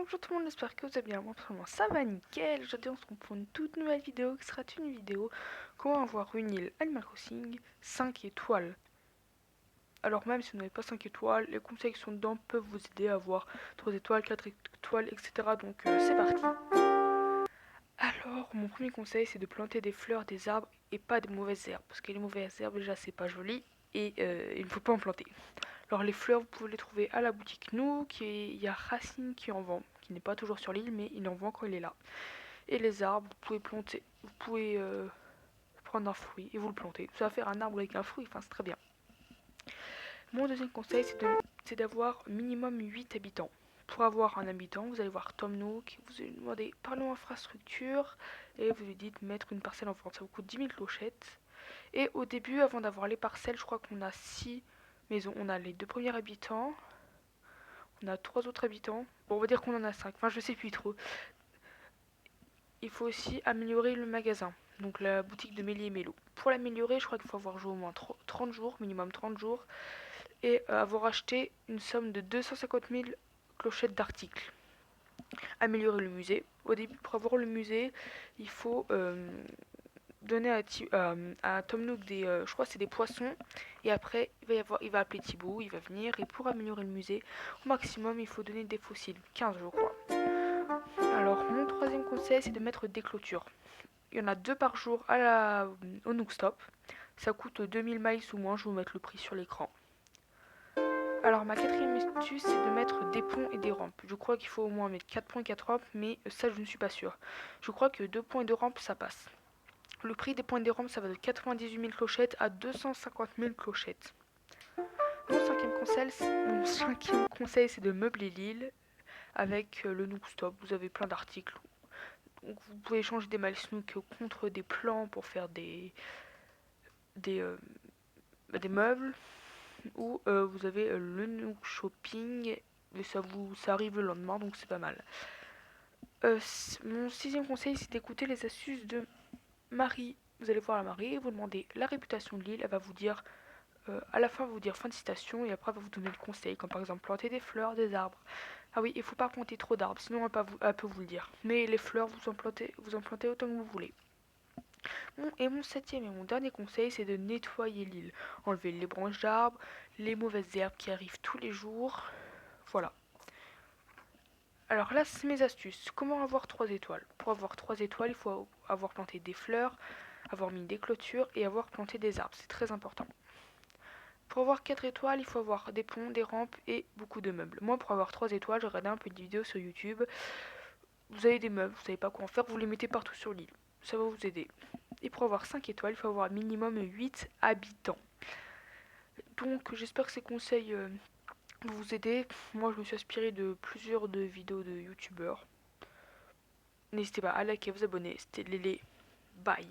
Bonjour tout le monde, j'espère que vous allez bien. Moi, personnellement, ça va nickel. Aujourd'hui, on se retrouve pour une toute nouvelle vidéo qui sera une vidéo comment avoir une île Animal Crossing 5 étoiles. Alors, même si vous n'avez pas 5 étoiles, les conseils qui sont dedans peuvent vous aider à avoir 3 étoiles, 4 étoiles, etc. Donc, c'est parti. Alors, mon premier conseil, c'est de planter des fleurs, des arbres et pas des mauvaises herbes. Parce que les mauvaises herbes, déjà, c'est pas joli et il ne faut pas en planter. Alors les fleurs, vous pouvez les trouver à la boutique Nook, et il y a Racine qui en vend, qui n'est pas toujours sur l'île, mais il en vend quand il est là. Et les arbres, vous pouvez planter, vous pouvez prendre un fruit et vous le plantez. Ça va faire un arbre avec un fruit, enfin c'est très bien. Mon deuxième conseil, c'est d'avoir minimum 8 habitants. Pour avoir un habitant, vous allez voir Tom Nook, vous allez lui demander parlons infrastructure, et vous lui dites mettre une parcelle en vente. Ça vous coûte 10 000 clochettes. Et au début, avant d'avoir les parcelles, je crois qu'on a 6 maisons. On a les 2 premiers habitants, on a 3 autres habitants. Bon, on va dire qu'on en a 5. Enfin, je sais plus trop. Il faut aussi améliorer le magasin. Donc la boutique de Méli et Mélo. Pour l'améliorer, je crois qu'il faut avoir joué au moins 30 jours, minimum 30 jours. Et avoir acheté une somme de 250 000 clochettes d'articles. Améliorer le musée. Au début, pour avoir le musée, il faut donner à Tom Nook je crois que c'est des poissons. Et après, il va appeler Thibaut, il va venir. Et pour améliorer le musée, au maximum, il faut donner des fossiles. 15, je crois. Alors, mon troisième conseil, c'est de mettre des clôtures. Il y en a 2 par jour au Nook Stop. Ça coûte 2000 miles ou moins, je vais vous mettre le prix sur l'écran. Alors, ma quatrième astuce, c'est de mettre des ponts et des rampes. Je crois qu'il faut au moins mettre 4 ponts et 4 rampes, mais ça, je ne suis pas sûre. Je crois que 2 ponts et 2 rampes, ça passe. Le prix des points et des rampes, ça va de 98 000 clochettes à 250 000 clochettes. Mon cinquième conseil, c'est de meubler l'île avec le Nook Stop. Vous avez plein d'articles. Donc vous pouvez changer des Snook contre des plans pour faire des, euh, des meubles. Ou vous avez le Nook Shopping. Et ça arrive le lendemain, donc c'est pas mal. Mon sixième conseil, c'est d'écouter les astuces de Marie. Vous allez voir la Marie, vous demandez la réputation de l'île, elle va vous dire à la fin, elle va vous dire fin de citation et après, elle va vous donner le conseil, comme par exemple planter des fleurs, des arbres. Ah oui, il faut pas planter trop d'arbres, sinon elle peut vous le dire. Mais les fleurs, vous en plantez autant que vous voulez. Bon, et mon septième et mon dernier conseil, c'est de nettoyer l'île. Enlever les branches d'arbres, les mauvaises herbes qui arrivent tous les jours. Voilà. Alors là, c'est mes astuces. Comment avoir 3 étoiles? Pour avoir 3 étoiles, il faut avoir planté des fleurs, avoir mis des clôtures et avoir planté des arbres. C'est très important. Pour avoir 4 étoiles, il faut avoir des ponts, des rampes et beaucoup de meubles. Moi, pour avoir 3 étoiles, j'ai regardé un peu de vidéos sur YouTube. Vous avez des meubles, vous savez pas quoi en faire, vous les mettez partout sur l'île. Ça va vous aider. Et pour avoir 5 étoiles, il faut avoir minimum 8 habitants. Donc, j'espère que ces conseils vont vous aider. Moi, je me suis inspiré de plusieurs vidéos de youtubeurs. N'hésitez pas à liker, vous abonner. C'était Lélé. Bye.